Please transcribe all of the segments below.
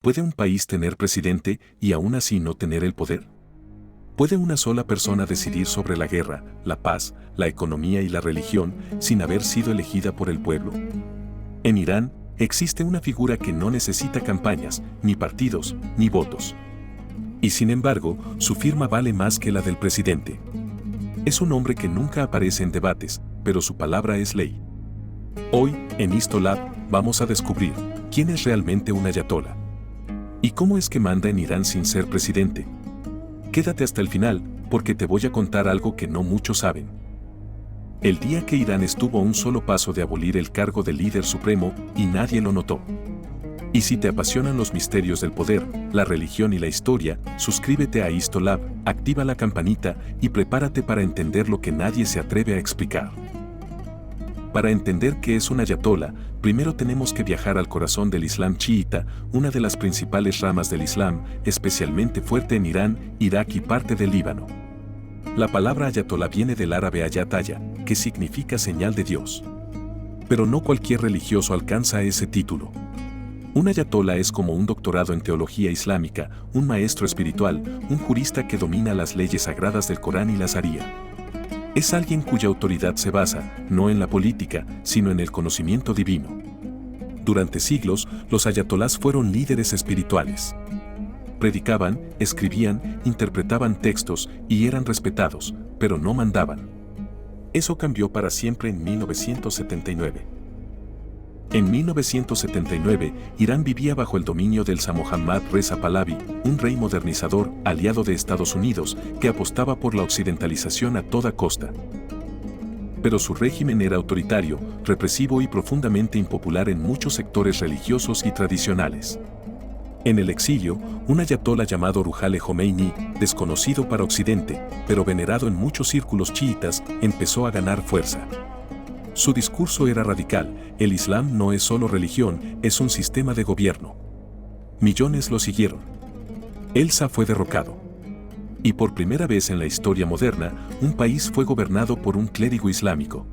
¿Puede un país tener presidente y aún así no tener el poder? ¿Puede una sola persona decidir sobre la guerra, la paz, la economía y la religión sin haber sido elegida por el pueblo? En Irán, existe una figura que no necesita campañas, ni partidos, ni votos. Y sin embargo, su firma vale más que la del presidente. Es un hombre que nunca aparece en debates, pero su palabra es ley. Hoy, en Histolab, vamos a descubrir quién es realmente un ayatolá. ¿Y cómo es que manda en Irán sin ser presidente? Quédate hasta el final, porque te voy a contar algo que no muchos saben. El día que Irán estuvo a un solo paso de abolir el cargo de líder supremo y nadie lo notó. Y si te apasionan los misterios del poder, la religión y la historia, suscríbete a Histolab, activa la campanita y prepárate para entender lo que nadie se atreve a explicar. Para entender qué es un ayatolá, primero tenemos que viajar al corazón del Islam chiita, una de las principales ramas del Islam, especialmente fuerte en Irán, Irak y parte del Líbano. La palabra ayatolá viene del árabe ayataya, que significa señal de Dios. Pero no cualquier religioso alcanza ese título. Un ayatolá es como un doctorado en teología islámica, un maestro espiritual, un jurista que domina las leyes sagradas del Corán y la Sharía. Es alguien cuya autoridad se basa, no en la política, sino en el conocimiento divino. Durante siglos, los ayatolás fueron líderes espirituales. Predicaban, escribían, interpretaban textos y eran respetados, pero no mandaban. Eso cambió para siempre en 1979. En 1979, Irán vivía bajo el dominio del Shah Mohammad Reza Pahlavi, un rey modernizador, aliado de Estados Unidos, que apostaba por la occidentalización a toda costa. Pero su régimen era autoritario, represivo y profundamente impopular en muchos sectores religiosos y tradicionales. En el exilio, un ayatolá llamado Ruhollah Jomeini, desconocido para Occidente, pero venerado en muchos círculos chiitas, empezó a ganar fuerza. Su discurso era radical: el Islam no es solo religión, es un sistema de gobierno. Millones lo siguieron. El Shah fue derrocado. Y por primera vez en la historia moderna, un país fue gobernado por un clérigo islámico.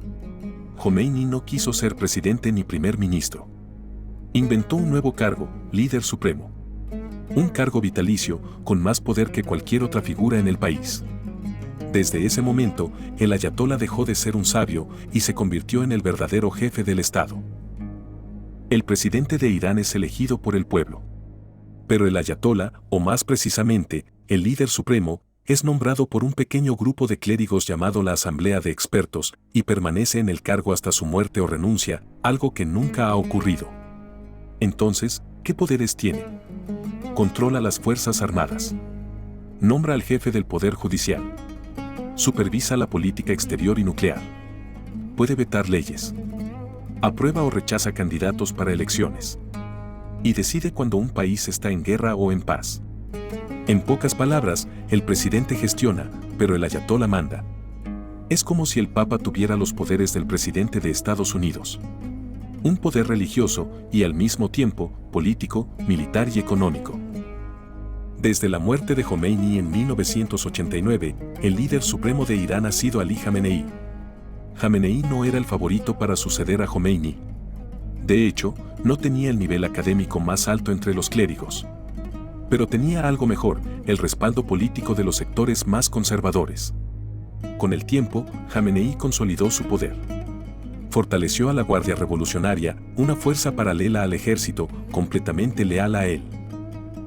Jomeini no quiso ser presidente ni primer ministro. Inventó un nuevo cargo, líder supremo. Un cargo vitalicio, con más poder que cualquier otra figura en el país. Desde ese momento, el ayatolá dejó de ser un sabio y se convirtió en el verdadero jefe del Estado. El presidente de Irán es elegido por el pueblo. Pero el ayatolá, o más precisamente, el líder supremo, es nombrado por un pequeño grupo de clérigos llamado la Asamblea de Expertos y permanece en el cargo hasta su muerte o renuncia, algo que nunca ha ocurrido. Entonces, ¿qué poderes tiene? Controla las Fuerzas Armadas. Nombra al jefe del Poder Judicial. Supervisa la política exterior y nuclear. Puede vetar leyes. Aprueba o rechaza candidatos para elecciones. Y decide cuando un país está en guerra o en paz. En pocas palabras, el presidente gestiona, pero el ayatolá manda. Es como si el Papa tuviera los poderes del presidente de Estados Unidos. Un poder religioso y al mismo tiempo político, militar y económico. Desde la muerte de Jomeini en 1989, el líder supremo de Irán ha sido Ali Jamenei. Jamenei no era el favorito para suceder a Jomeini. De hecho, no tenía el nivel académico más alto entre los clérigos. Pero tenía algo mejor: el respaldo político de los sectores más conservadores. Con el tiempo, Jamenei consolidó su poder. Fortaleció a la Guardia Revolucionaria, una fuerza paralela al ejército, completamente leal a él.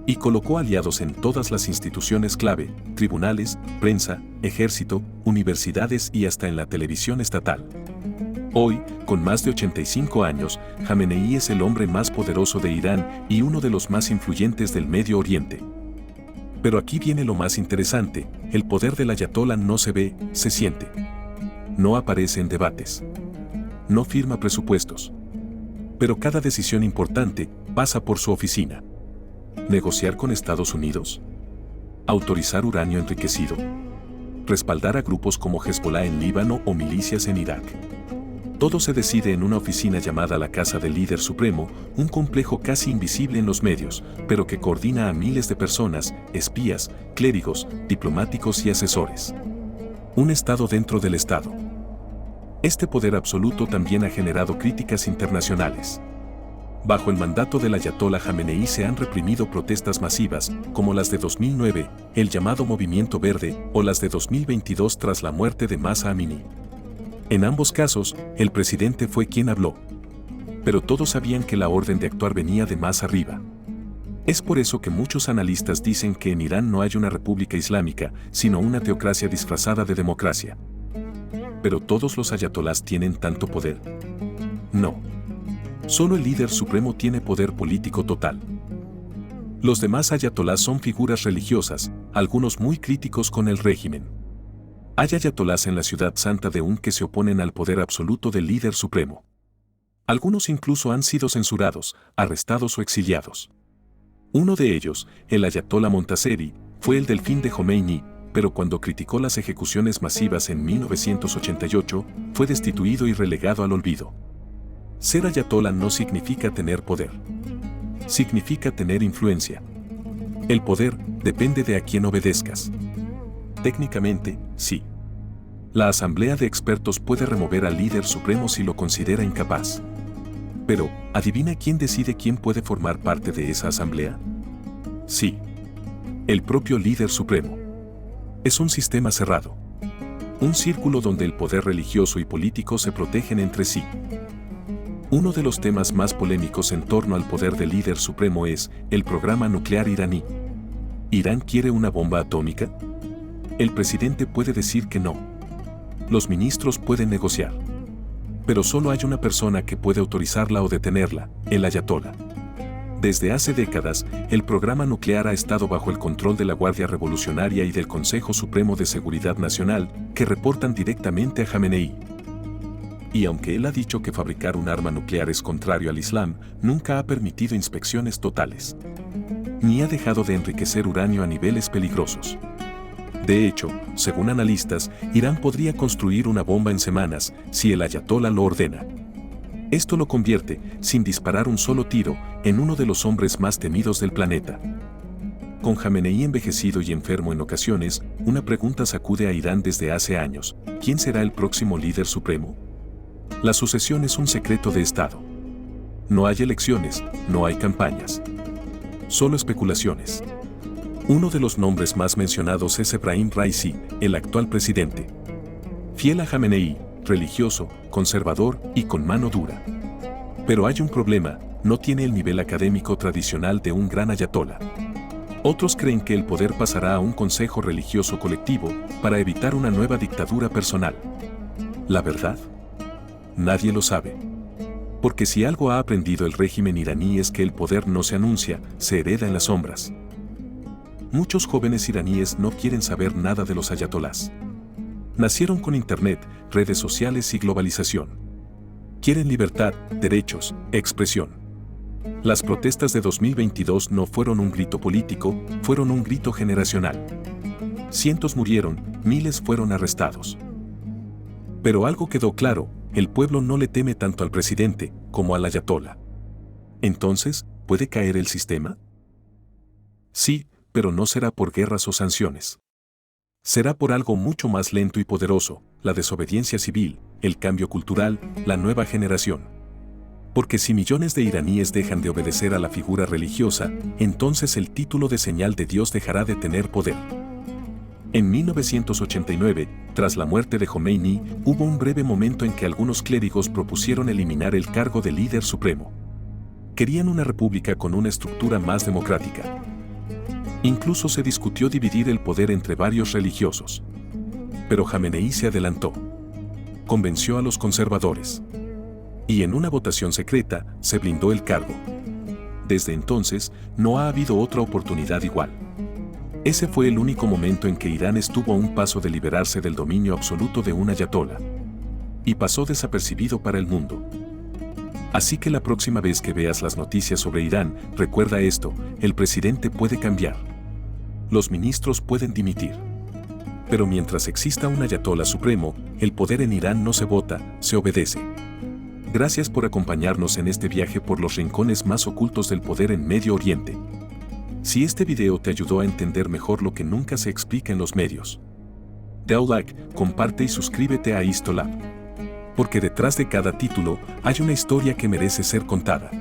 Y colocó aliados en todas las instituciones clave: tribunales, prensa, ejército, universidades y hasta en la televisión estatal. Hoy, con más de 85 años, Jamenei es el hombre más poderoso de Irán y uno de los más influyentes del Medio Oriente. Pero aquí viene lo más interesante: el poder del ayatolá no se ve, se siente. No aparece en debates. No firma presupuestos. Pero cada decisión importante pasa por su oficina. Negociar con Estados Unidos. Autorizar uranio enriquecido. Respaldar a grupos como Hezbollah en Líbano o milicias en Irak. Todo se decide en una oficina llamada la Casa del Líder Supremo, un complejo casi invisible en los medios, pero que coordina a miles de personas, espías, clérigos, diplomáticos y asesores. Un Estado dentro del Estado. Este poder absoluto también ha generado críticas internacionales. Bajo el mandato del ayatolá Jamenei se han reprimido protestas masivas, como las de 2009, el llamado Movimiento Verde, o las de 2022 tras la muerte de Mahsa Amini. En ambos casos, el presidente fue quien habló. Pero todos sabían que la orden de actuar venía de más arriba. Es por eso que muchos analistas dicen que en Irán no hay una república islámica, sino una teocracia disfrazada de democracia. ¿Pero todos los ayatolás tienen tanto poder? No. Solo el líder supremo tiene poder político total. Los demás ayatolás son figuras religiosas, algunos muy críticos con el régimen. Hay ayatolás en la ciudad santa de que se oponen al poder absoluto del líder supremo. Algunos incluso han sido censurados, arrestados o exiliados. Uno de ellos, el ayatolá Montaseri, fue el delfín de Jomeini, pero cuando criticó las ejecuciones masivas en 1988, fue destituido y relegado al olvido. Ser ayatolá no significa tener poder. Significa tener influencia. El poder depende de a quién obedezcas. Técnicamente, sí. La asamblea de expertos puede remover al líder supremo si lo considera incapaz. Pero, ¿adivina quién decide quién puede formar parte de esa asamblea? Sí. El propio líder supremo. Es un sistema cerrado. Un círculo donde el poder religioso y político se protegen entre sí. Uno de los temas más polémicos en torno al poder del líder supremo es el programa nuclear iraní. ¿Irán quiere una bomba atómica? El presidente puede decir que no. Los ministros pueden negociar. Pero solo hay una persona que puede autorizarla o detenerla, el ayatolá. Desde hace décadas, el programa nuclear ha estado bajo el control de la Guardia Revolucionaria y del Consejo Supremo de Seguridad Nacional, que reportan directamente a Jamenei. Y aunque él ha dicho que fabricar un arma nuclear es contrario al Islam, nunca ha permitido inspecciones totales. Ni ha dejado de enriquecer uranio a niveles peligrosos. De hecho, según analistas, Irán podría construir una bomba en semanas si el ayatolá lo ordena. Esto lo convierte, sin disparar un solo tiro, en uno de los hombres más temidos del planeta. Con Jamenei envejecido y enfermo en ocasiones, una pregunta sacude a Irán desde hace años: ¿quién será el próximo líder supremo? La sucesión es un secreto de Estado. No hay elecciones, no hay campañas. Solo especulaciones. Uno de los nombres más mencionados es Ebrahim Raisi, el actual presidente. Fiel a Jamenei, religioso, conservador y con mano dura. Pero hay un problema: no tiene el nivel académico tradicional de un gran ayatolá. Otros creen que el poder pasará a un consejo religioso colectivo para evitar una nueva dictadura personal. ¿La verdad? Nadie lo sabe. Porque si algo ha aprendido el régimen iraní es que el poder no se anuncia, se hereda en las sombras. Muchos jóvenes iraníes no quieren saber nada de los ayatolás. Nacieron con internet, redes sociales y globalización. Quieren libertad, derechos, expresión. Las protestas de 2022 no fueron un grito político, fueron un grito generacional. Cientos murieron, miles fueron arrestados. Pero algo quedó claro: el pueblo no le teme tanto al presidente como al ayatolá. Entonces, ¿puede caer el sistema? Sí, pero no será por guerras o sanciones. Será por algo mucho más lento y poderoso: la desobediencia civil, el cambio cultural, la nueva generación. Porque si millones de iraníes dejan de obedecer a la figura religiosa, entonces el título de señal de Dios dejará de tener poder. En 1989, tras la muerte de Jomeini, hubo un breve momento en que algunos clérigos propusieron eliminar el cargo de líder supremo. Querían una república con una estructura más democrática. Incluso se discutió dividir el poder entre varios religiosos. Pero Jamenei se adelantó. Convenció a los conservadores. Y en una votación secreta, se blindó el cargo. Desde entonces, no ha habido otra oportunidad igual. Ese fue el único momento en que Irán estuvo a un paso de liberarse del dominio absoluto de un ayatolá. Y pasó desapercibido para el mundo. Así que la próxima vez que veas las noticias sobre Irán, recuerda esto: el presidente puede cambiar. Los ministros pueden dimitir. Pero mientras exista un ayatolá supremo, el poder en Irán no se vota, se obedece. Gracias por acompañarnos en este viaje por los rincones más ocultos del poder en Medio Oriente. Si este video te ayudó a entender mejor lo que nunca se explica en los medios, da un like, comparte y suscríbete a Histolab. Porque detrás de cada título hay una historia que merece ser contada.